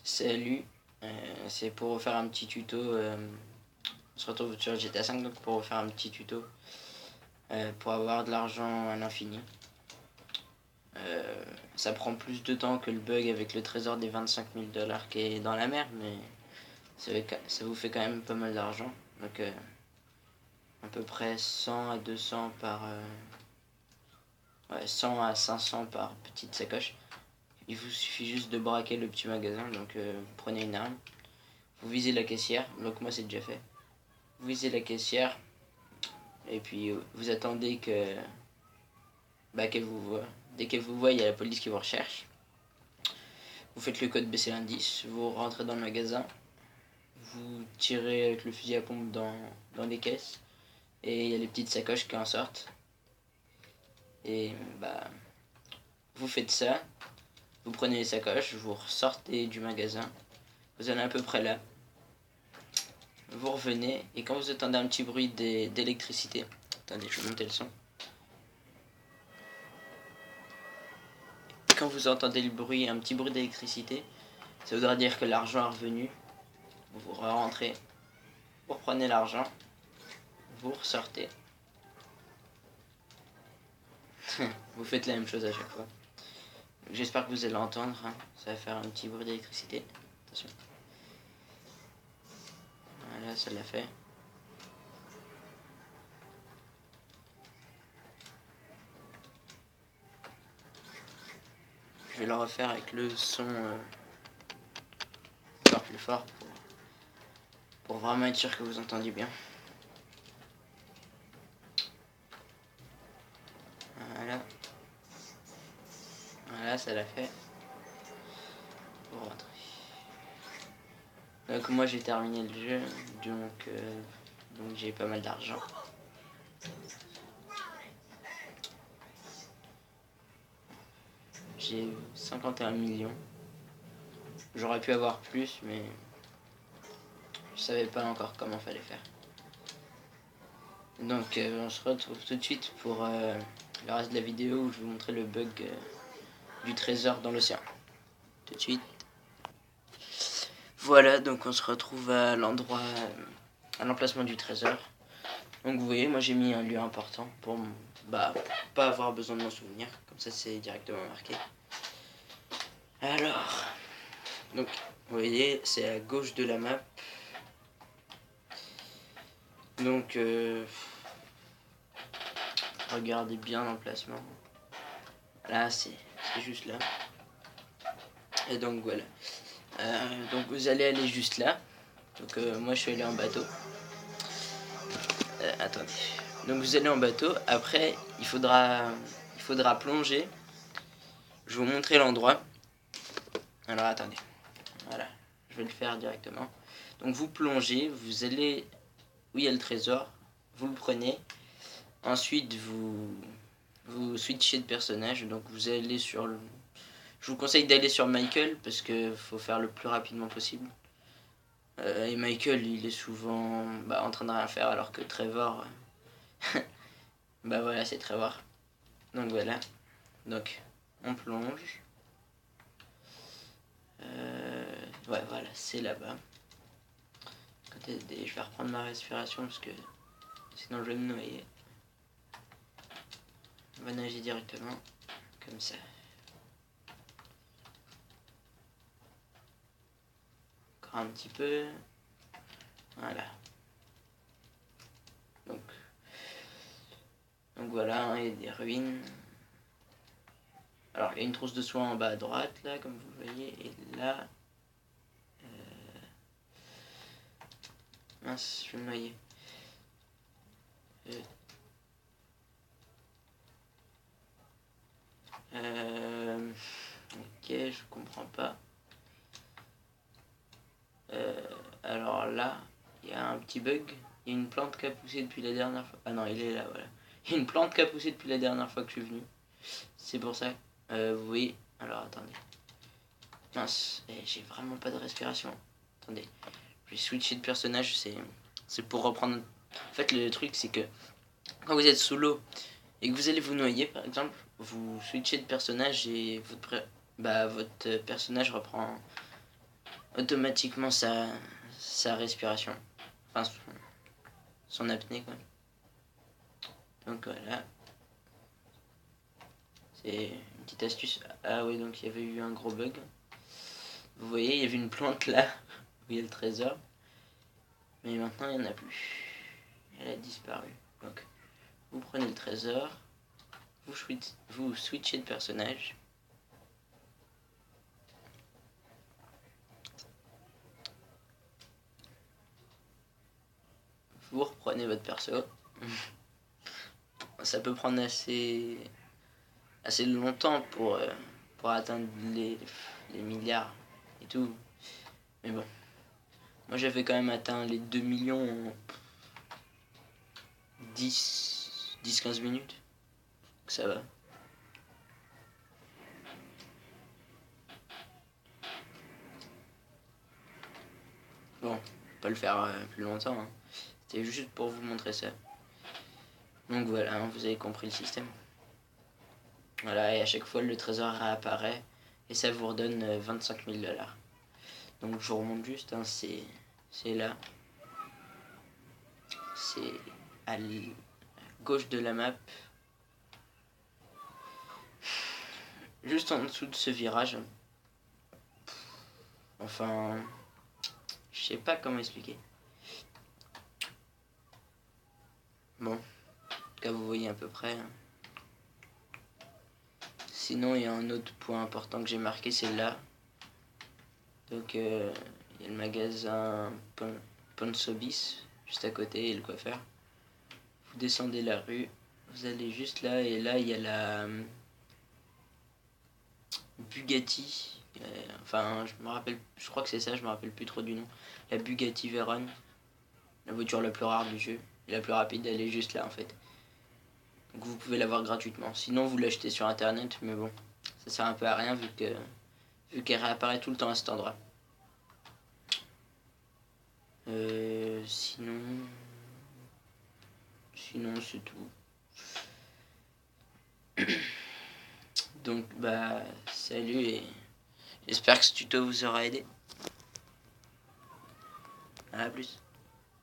Salut, c'est pour faire un petit tuto. On se retrouve sur GTA 5 donc pour faire un petit tuto pour avoir de l'argent à l'infini. Ça prend plus de temps que le bug avec le trésor des 25 000 $ qui est dans la mer, mais ça vous fait quand même pas mal d'argent. Donc à peu près 100 à 200 par. Ouais, 100 à 500 par petite sacoche. Il vous suffit juste de braquer le petit magasin, donc vous prenez une arme. Vous visez la caissière, donc moi c'est déjà fait. Vous visez la caissière et puis vous attendez qu'elle vous voit. Dès qu'elle vous voit, il y a la police qui vous recherche. Vous faites le code baisser l'indice, vous rentrez dans le magasin, vous tirez avec le fusil à pompe dans les caisses et il y a les petites sacoches qui en sortent. Et vous faites ça, vous prenez les sacoches, vous ressortez du magasin, vous allez à peu près là. Vous revenez et quand vous entendez un petit bruit d'électricité, attendez, je vais monter le son. Quand vous entendez le bruit, un petit bruit d'électricité, ça voudra dire que l'argent est revenu. Vous rentrez, vous reprenez l'argent, vous ressortez. Vous faites la même chose à chaque fois. J'espère que vous allez l'entendre, hein. Ça va faire un petit bruit d'électricité. Attention. Voilà, ça l'a fait. Je vais le refaire avec le son encore plus fort pour vraiment être sûr que vous entendiez bien. Voilà. Voilà, ça l'a fait. Vous rentrez. Donc moi j'ai terminé le jeu, donc j'ai pas mal d'argent. J'ai 51 millions. J'aurais pu avoir plus, mais je savais pas encore comment fallait faire. Donc on se retrouve tout de suite pour le reste de la vidéo où je vais vous montrer le bug du trésor dans l'océan. Tout de suite. Voilà, donc on se retrouve à l'endroit, à l'emplacement du trésor. Donc vous voyez, moi j'ai mis un lieu important pour pas avoir besoin de m'en souvenir. Comme ça c'est directement marqué. Alors, donc vous voyez, c'est à gauche de la map. Donc regardez bien l'emplacement. Là c'est juste là. Et donc voilà. Donc vous allez aller juste là. Donc moi je suis allé en bateau. Attendez. Donc vous allez en bateau. Après il faudra plonger. Je vais vous montrer l'endroit. Alors attendez. Voilà. Je vais le faire directement. Donc vous plongez. Vous allez où il y a le trésor. Vous le prenez. Ensuite vous switchez de personnage. Donc vous allez sur le... Je vous conseille d'aller sur Michael parce que faut faire le plus rapidement possible. Et Michael, il est souvent en train de rien faire alors que Trevor, voilà, c'est Trevor. Donc voilà. Donc on plonge. Ouais, voilà, c'est là-bas. Je vais reprendre ma respiration parce que sinon je vais me noyer. On va nager directement comme ça. Encore un petit peu. Voilà. Donc voilà, hein, il y a des ruines. Alors il y a une trousse de soins en bas à droite là, comme vous le voyez, et là. Mince, je vais me noyer. Ok, je comprends pas. Alors là, il y a un petit bug. Il y a une plante qui a poussé depuis la dernière fois. Ah non, il est là, voilà. Il y a une plante qui a poussé depuis la dernière fois que je suis venu. C'est pour ça. Vous voyez. Alors attendez. Mince, j'ai vraiment pas de respiration. Attendez. Je vais switcher de personnage. C'est pour reprendre. En fait, le truc, c'est que quand vous êtes sous l'eau et que vous allez vous noyer, par exemple, vous switchez de personnage et votre personnage reprend automatiquement sa respiration. Enfin, son apnée, quoi. Donc voilà. C'est une petite astuce. Ah oui, donc il y avait eu un gros bug. Vous voyez, il y avait une plante là, où il y a le trésor. Mais maintenant, il n'y en a plus. Elle a disparu. Donc, vous prenez le trésor. Vous switchez de personnage. Vous reprenez votre perso. Ça peut prendre assez longtemps pour atteindre les milliards et tout. Mais bon. Moi j'avais quand même atteint les 2 millions en 10-15 minutes. Donc ça va. Bon, pas le faire plus longtemps. Hein. C'était juste pour vous montrer ça. Donc voilà, hein, vous avez compris le système. Voilà, et à chaque fois le trésor réapparaît et ça vous redonne 25 000 $. Donc je vous remonte juste, hein, c'est là. C'est à gauche de la map. Juste en dessous de ce virage. Enfin, je sais pas comment expliquer. Bon, en tout cas vous voyez à peu près. Sinon il y a un autre point important que j'ai marqué, c'est là. Donc il y a le magasin Ponsobis juste à côté et le coiffeur. Vous descendez la rue, vous allez juste là et là il y a la Bugatti. Enfin je crois que c'est ça, je me rappelle plus trop du nom. La Bugatti Veyron, la voiture la plus rare du jeu et la plus rapide, elle est juste là en fait. Donc vous pouvez l'avoir gratuitement. Sinon vous l'achetez sur internet, mais bon, ça sert un peu à rien vu qu'elle réapparaît tout le temps à cet endroit. Sinon c'est tout. Donc bah salut et j'espère que ce tuto vous aura aidé. À plus.